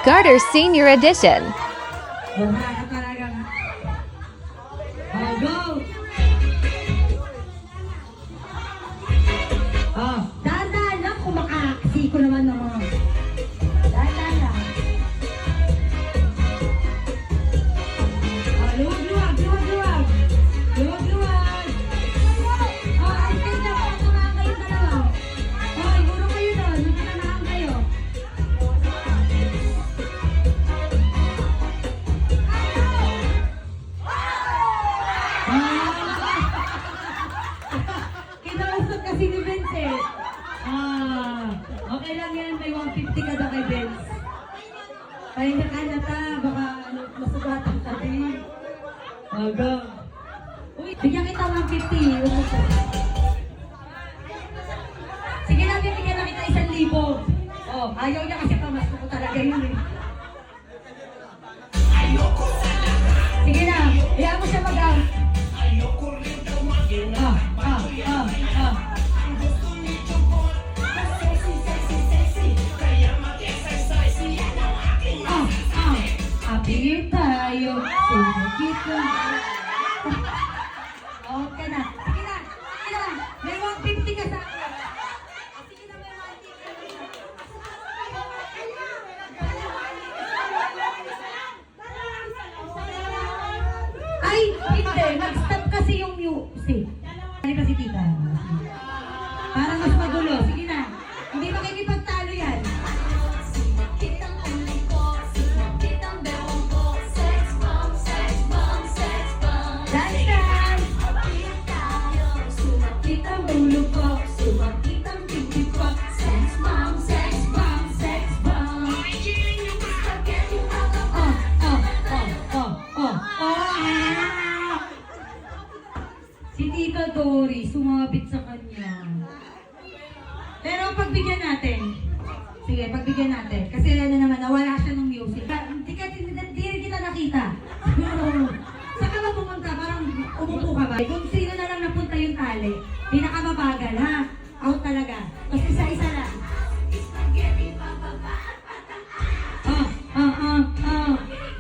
Garter Senior Edition. Wala ka talaga. Oh, go! Oh, dahan-dahan lang kung makakasiko naman ng mga. Dahan-dahan lang. Oh, luwag-luwag, luwag-luwag. Luwag-luwag. Oh, ay, kaya po, tumahan kayong dalawa. Oh, iguro kayo doon, magkanahan kayo. Kinausap kasi ni Vince eh. Okay lang yan. May 150 ka daw kay Vince. Pahinga ka na ta. Baka masugatan ka din. Go. Uy, bigyan kita 150. Umupo. Sige na, bibigyan na kita 1,000. Oh, ayaw niya kasi pamasko ko talaga yun eh. Sige na, iyan mo siya mag-out. Apigil tayo, sumagit ka. Okay na, sige na, sige na. May 150 ka sa akin. Sige na, may 150. Ay, hindi. Nag-stop kasi yung music. Ano pa si tita? Parang mas magulo. Sige na. Hindi makikipagtalo yan. Dance time! Sumakit ang ulo ko. Sumakit ang bibig ko. Sex bomb, sex bomb, sex bomb. Si Tita Dory, sumabit sa kanya. Pero pagbigyan natin. Sige, pagbigyan natin. Kasi ano naman, nawala siya ng music. Hindi rin kita nakita. Saan ka ba pumunta? Parang umupo ka ba? Kung sino na lang napunta yung tali, pinakamabagal ha? Out talaga. Kasi isa-isa lang.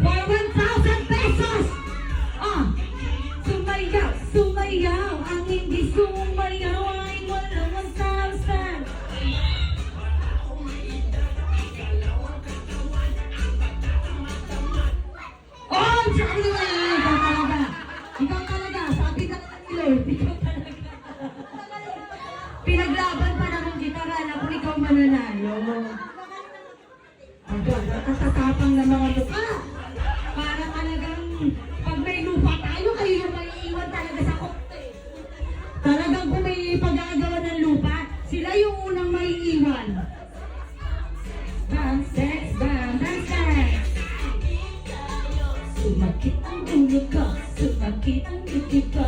For 1,000 pesos! Sumayaw, sumayaw. Ang hindi sumayaw ay walang 1,000. Oh, sabi naman yan. Ikaw talaga. Ikaw talaga. Sabi ka na nila. Ikaw talaga. Pinaglaban pa naman kita. Kala kung ikaw mananalo. Natatatapang na mga lupa. Para talagang pag may lupa tayo, kayo yung maiiwan talaga sa kokte. Talagang kung may pag-aagawa ng lupa, sila yung unang maiiwan. Bam, sex, bam, dance, dance. Sumakit ang ulo ko, sumakit ang bibig ko.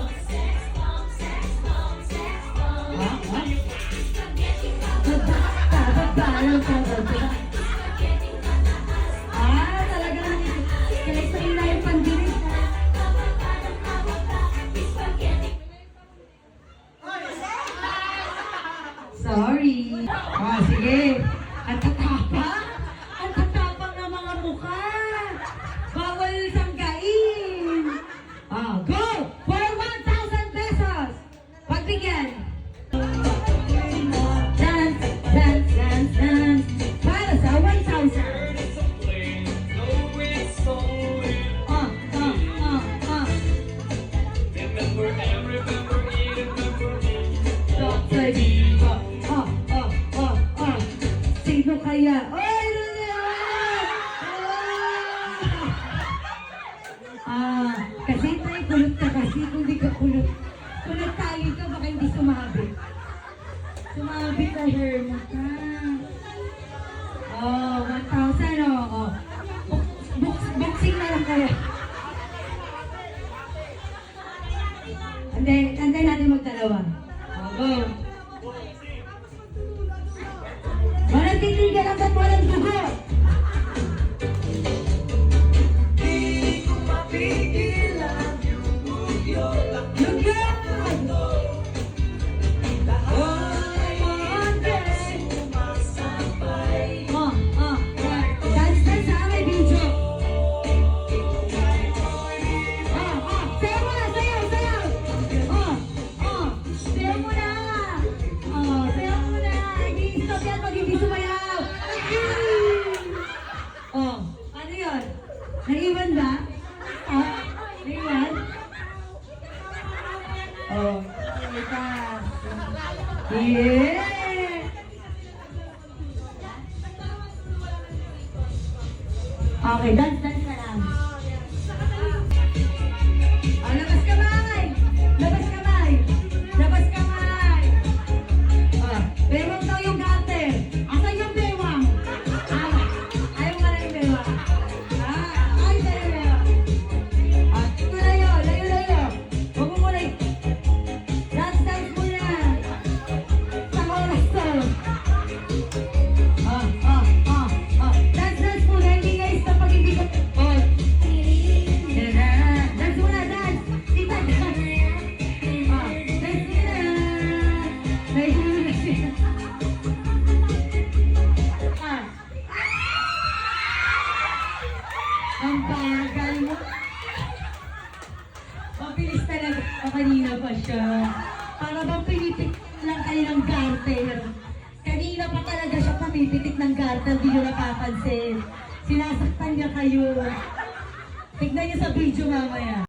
Talagang kaya sa'yo na yung pandinig. Sorry. Sige. Ang tatapang. Ang tatapang ng mga mukha. Bawal sanggain. Go! For 1,000 pesos. Pagbigyan. Dance, dance, dance, dance. Para sa 1,000. Sino kaya? Oy! Kasi tayo kulot ka kasi kung di ka kulot. Kulot tayo ka, baka hindi sumabit. Sumabit na hermo ka. 1,000 boxing na lang kaya. Anday natin magdalawa. Go. Walang titigil lang at walang dugo. Dance sa amin. Okay, dance ka lang. Oh, labas kamay! Labas kamay! Labas kamay! Oh, bewang daw yung garter. Asan yung bewang? Ayaw ka na yung bewang. Ay, tayo bewang. Layo, layo, layo. Huwag mo muna. Dance muna. Sa oras to. Dance muna. Hindi guys, kapag hindi ko... Oh. Dance muna, dance. Tita, dance. Dance muna. Ang bagal mo. Mabilis talaga. Kanina pa siya. Para bang pinipitik lang kayo ng garter. Kanina pa talaga siya pumipitik ng garter. Di nyo napapansin. Sinasaktan niya kayo. Tignan niyo sa video mamaya.